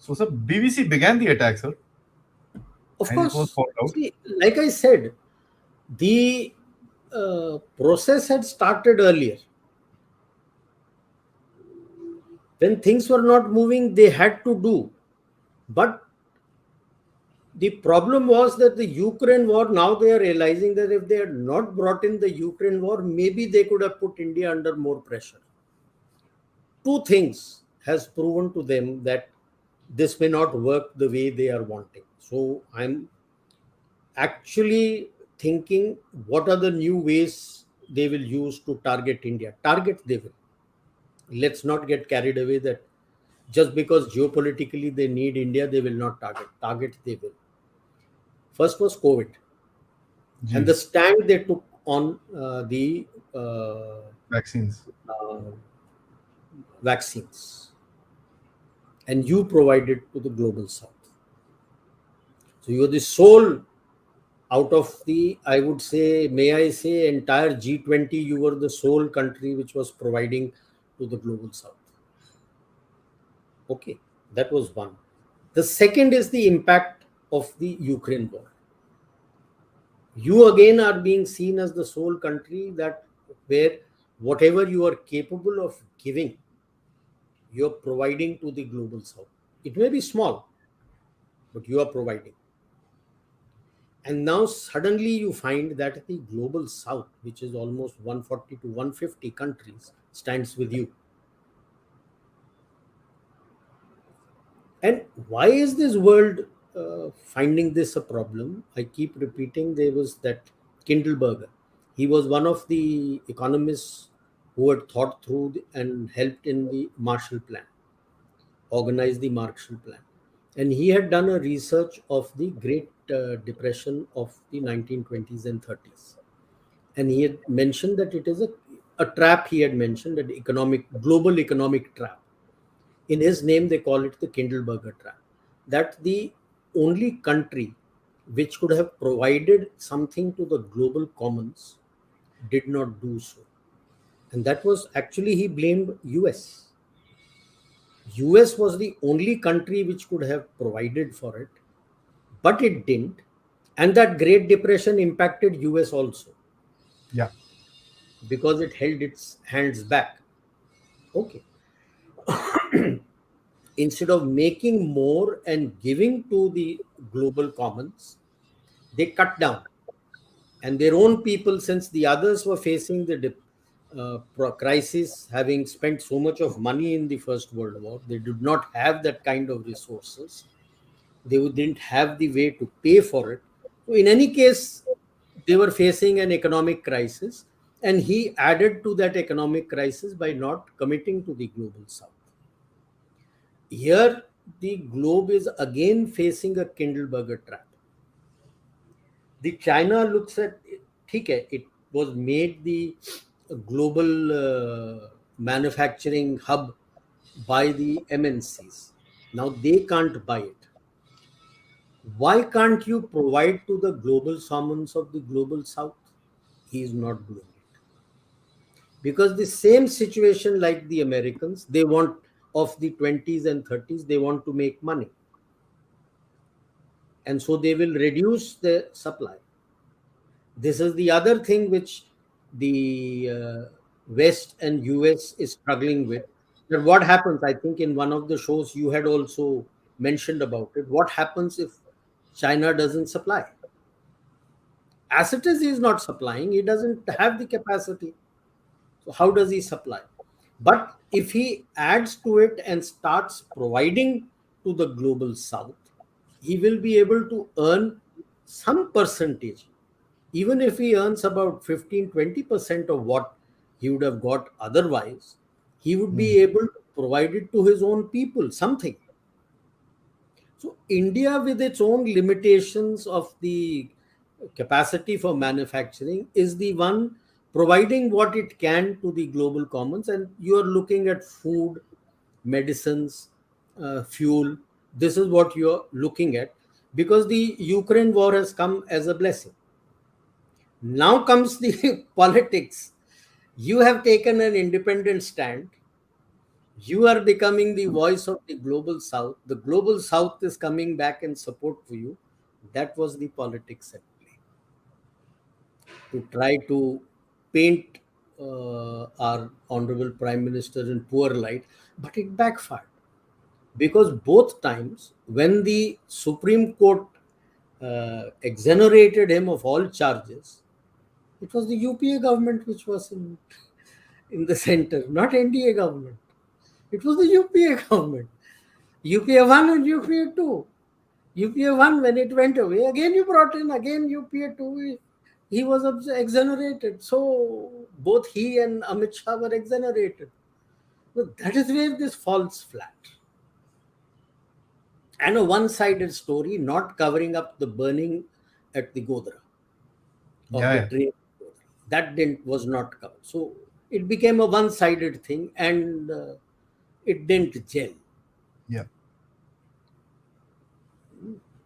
So, sir, BBC began the attack, sir, Of and it was course, found out. see, like I said, the process had started earlier. When things were not moving, they had to do. But the problem was that the Ukraine war, now they are realizing that if they had not brought in the Ukraine war, maybe they could have put India under more pressure. Two things has proven to them that this may not work the way they are wanting. So I'm actually thinking what are the new ways they will use to target India. Target they will. Let's not get carried away that just because geopolitically they need India, they will not target. Target they will. First was COVID and Gee, the stand they took on the uh, vaccines. uh, vaccines, and you provided to the global south. So you are the sole out of the, I would say, may I say, entire G20, you were the sole country which was providing to the global south. Okay, that was one. The second is the impact of the Ukraine war. You again are being seen as the sole country that where whatever you are capable of giving, you're providing to the global south. It may be small, but you are providing. And now suddenly you find that the global south, which is almost 140 to 150 countries, stands with you. And why is this world finding this a problem? I keep repeating there was that Kindleberger. He was one of the economists who had thought through and helped in the Marshall Plan, organized the Marshall Plan. And he had done a research of the Great Depression of the 1920s and 30s. And he had mentioned that it is a trap. He had mentioned that global economic trap. In his name, they call it the Kindleberger trap. That the only country which could have provided something to the global commons did not do so. And that was actually he blamed US. US was the only country which could have provided for it, but it didn't. And that Great Depression impacted US also Yeah. because it held its hands back. Okay. Instead of making more and giving to the global commons, they cut down. And their own people, since the others were facing the crisis, having spent so much of money in the First World War, they did not have that kind of resources. They didn't have the way to pay for it. So, in any case, they were facing an economic crisis, and he added to that economic crisis by not committing to the global south. Here, the globe is again facing a Kindleberger trap. The China looks at it, okay, it was made the global manufacturing hub by the MNCs. Now they can't buy it. Why can't you provide to the global summons of the global south? He is not doing it. Because the same situation like the Americans, they want of the 20s and 30s, they want to make money. And so they will reduce the supply. This is the other thing which the West and US is struggling with. That what happens, I think in one of the shows you had also mentioned about it. What happens if China doesn't supply? As it is, he is not supplying. He doesn't have the capacity. So how does he supply? But if he adds to it and starts providing to the global south, he will be able to earn some percentage. Even if he earns about 15-20% of what he would have got otherwise, he would Hmm. be able to provide it to his own people, something. So, India, with its own limitations of the capacity for manufacturing, is the one providing what it can to the global commons. And you are looking at food, medicines, fuel. This is what you are looking at because the Ukraine war has come as a blessing. Now comes the politics. You have taken an independent stand You are becoming the voice of the global south. The global south is coming back in support for you. That was the politics at play, to try to paint our honorable prime minister in poor light, but it backfired, because both times when the Supreme Court exonerated him of all charges, it was the UPA government which was in the center, not NDA government. It was the UPA government. UPA 1 and UPA 2. UPA 1, when it went away, again you brought in, again UPA 2, he was exonerated. So both he and Amit Shah were exonerated. So that is where this falls flat. And a one-sided story, not covering up the burning at the Godhra of Yeah, the yeah. train. That was not covered. So it became a one-sided thing, and it didn't gel. Yeah.